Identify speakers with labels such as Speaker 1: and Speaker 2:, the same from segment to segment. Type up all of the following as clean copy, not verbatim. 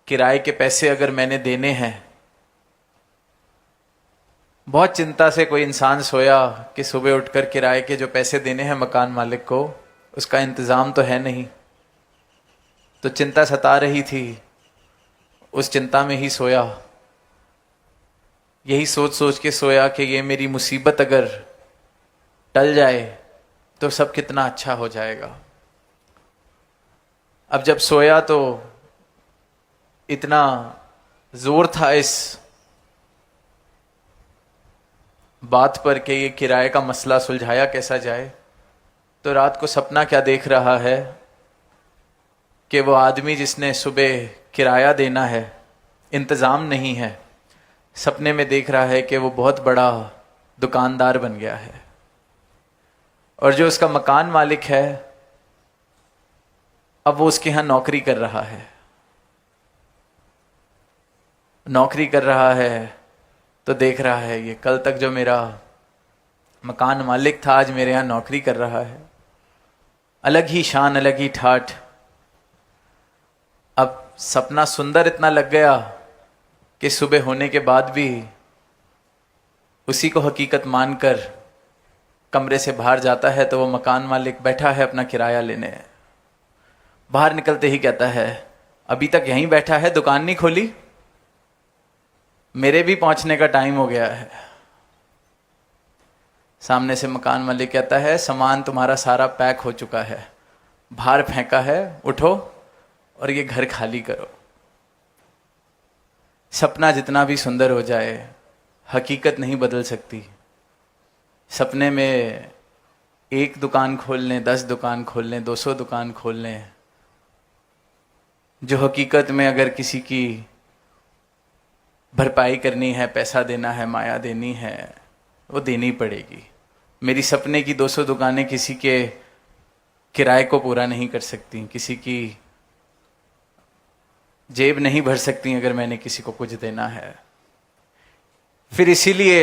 Speaker 1: किराए के पैसे अगर मैंने देने हैं, बहुत चिंता से कोई इंसान सोया कि सुबह उठकर किराए के जो पैसे देने हैं मकान मालिक को, उसका इंतजाम तो है नहीं, तो चिंता सता रही थी। उस चिंता में ही सोया, यही सोच सोच के सोया कि ये मेरी मुसीबत अगर टल जाए तो सब कितना अच्छा हो जाएगा। अब जब सोया तो इतना जोर था इस बात पर कि ये किराए का मसला सुलझाया कैसा जाए, तो रात को सपना क्या देख रहा है कि वो आदमी जिसने सुबह किराया देना है, इंतज़ाम नहीं है, सपने में देख रहा है कि वो बहुत बड़ा दुकानदार बन गया है और जो उसका मकान मालिक है अब वो उसके यहाँ नौकरी कर रहा है। नौकरी कर रहा है तो देख रहा है ये कल तक जो मेरा मकान मालिक था आज मेरे यहाँ नौकरी कर रहा है। अलग ही शान, अलग ही ठाठ। अब सपना सुंदर इतना लग गया कि सुबह होने के बाद भी उसी को हकीकत मानकर कमरे से बाहर जाता है तो वो मकान मालिक बैठा है अपना किराया लेने। बाहर निकलते ही कहता है अभी तक यहीं बैठा है, दुकान नहीं खोली, मेरे भी पहुंचने का टाइम हो गया है। सामने से मकान मालिक कहता है सामान तुम्हारा सारा पैक हो चुका है, बाहर फेंका है, उठो और ये घर खाली करो। सपना जितना भी सुंदर हो जाए हकीकत नहीं बदल सकती। सपने में एक दुकान खोल लें, 10 दुकान खोल लें, 200 दुकान खोल लें, जो हकीकत में अगर किसी की भरपाई करनी है, पैसा देना है, माया देनी है, वो देनी पड़ेगी। मेरी सपने की 200 दुकानें किसी के किराए को पूरा नहीं कर सकती, किसी की जेब नहीं भर सकती अगर मैंने किसी को कुछ देना है। फिर इसीलिए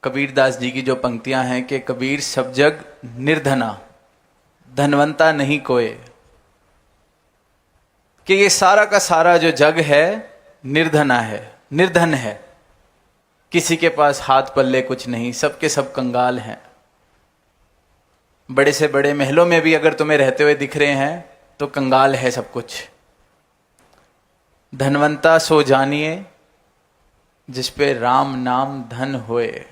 Speaker 1: कबीरदास जी की जो पंक्तियां हैं कि कबीर सब जग निर्धना, धनवंता नहीं कोय, कि ये सारा का सारा जो जग है निर्धना है, निर्धन है, किसी के पास हाथ पल्ले कुछ नहीं, सबके सब कंगाल हैं। बड़े से बड़े महलों में भी अगर तुम्हें रहते हुए दिख रहे हैं तो कंगाल है सब कुछ। धनवंता सो जानिए जिस पे राम नाम धन होए।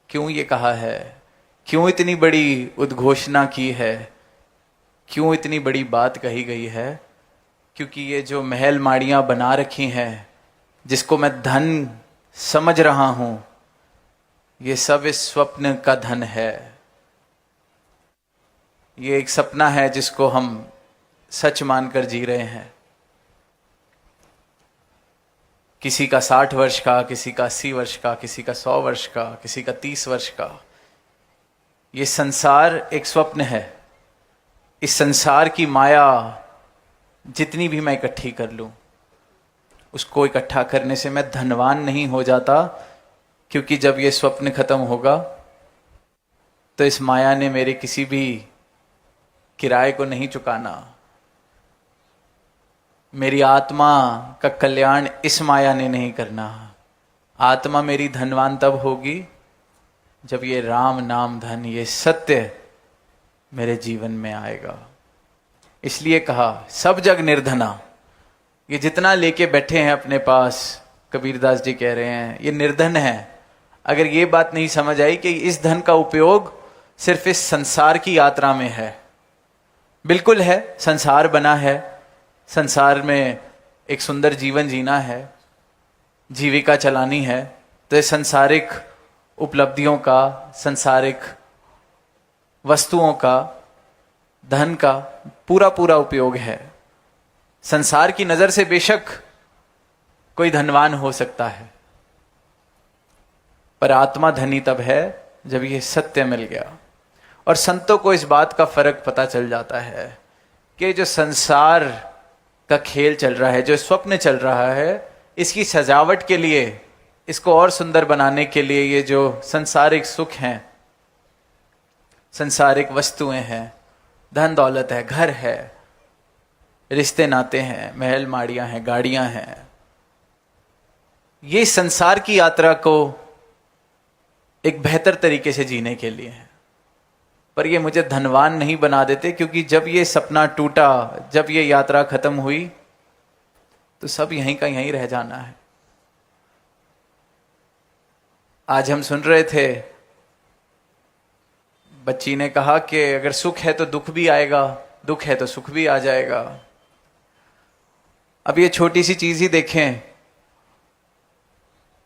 Speaker 1: क्यों ये कहा है, क्यों इतनी बड़ी उद्घोषणा की है, क्यों इतनी बड़ी बात कही गई है? क्योंकि ये जो महल माड़ियां बना रखी हैं, जिसको मैं धन समझ रहा हूं, ये सब इस स्वप्न का धन है। ये एक सपना है जिसको हम सच मानकर जी रहे हैं। किसी का 60 वर्ष का, किसी का 80 वर्ष का, किसी का 100 वर्ष का, किसी का 30 वर्ष का। ये संसार एक स्वप्न है। इस संसार की माया जितनी भी मैं इकट्ठी कर लूं, उसको इकट्ठा करने से मैं धनवान नहीं हो जाता, क्योंकि जब ये स्वप्न खत्म होगा तो इस माया ने मेरे किसी भी किराए को नहीं चुकाना। मेरी आत्मा का कल्याण इस माया ने नहीं करना। आत्मा मेरी धनवान तब होगी जब ये राम नाम धन, ये सत्य मेरे जीवन में आएगा। इसलिए कहा सब जग निर्धना। ये जितना लेके बैठे हैं अपने पास, कबीरदास जी कह रहे हैं ये निर्धन है। अगर ये बात नहीं समझ आई कि इस धन का उपयोग सिर्फ इस संसार की यात्रा में है, बिल्कुल है, संसार बना है, संसार में एक सुंदर जीवन जीना है, जीविका चलानी है, तो ये सांसारिक उपलब्धियों का, सांसारिक वस्तुओं का, धन का पूरा पूरा उपयोग है। संसार की नजर से बेशक कोई धनवान हो सकता है, पर आत्मा धनी तब है जब ये सत्य मिल गया। और संतों को इस बात का फर्क पता चल जाता है कि जो संसार का खेल चल रहा है, जो स्वप्न चल रहा है, इसकी सजावट के लिए, इसको और सुंदर बनाने के लिए ये जो संसारिक सुख हैं, संसारिक वस्तुएं हैं, धन दौलत है, घर है, रिश्ते नाते हैं, महल माड़ियां हैं, गाड़ियां हैं। ये संसार की यात्रा को एक बेहतर तरीके से जीने के लिए है, पर ये मुझे धनवान नहीं बना देते, क्योंकि जब ये सपना टूटा, जब ये यात्रा खत्म हुई, तो सब यहीं का यहीं रह जाना है। आज हम सुन रहे थे, बच्ची ने कहा कि अगर सुख है तो दुख भी आएगा, दुख है तो सुख भी आ जाएगा। अब ये छोटी सी चीज ही देखें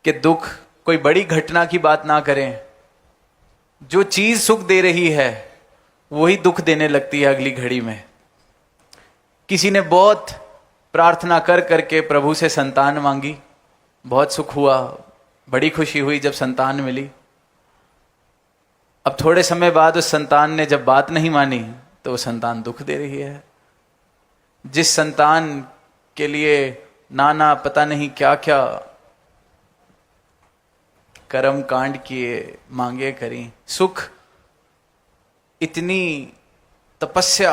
Speaker 1: कि दुख कोई बड़ी घटना की बात ना करें, जो चीज सुख दे रही है वही दुख देने लगती है अगली घड़ी में। किसी ने बहुत प्रार्थना कर करके प्रभु से संतान मांगी, बहुत सुख हुआ, बड़ी खुशी हुई जब संतान मिली। अब थोड़े समय बाद उस संतान ने जब बात नहीं मानी तो वो संतान दुख दे रही है। जिस संतान के लिए नाना पता नहीं क्या क्या कर्म कांड किए, मांगे करी, सुख, इतनी तपस्या,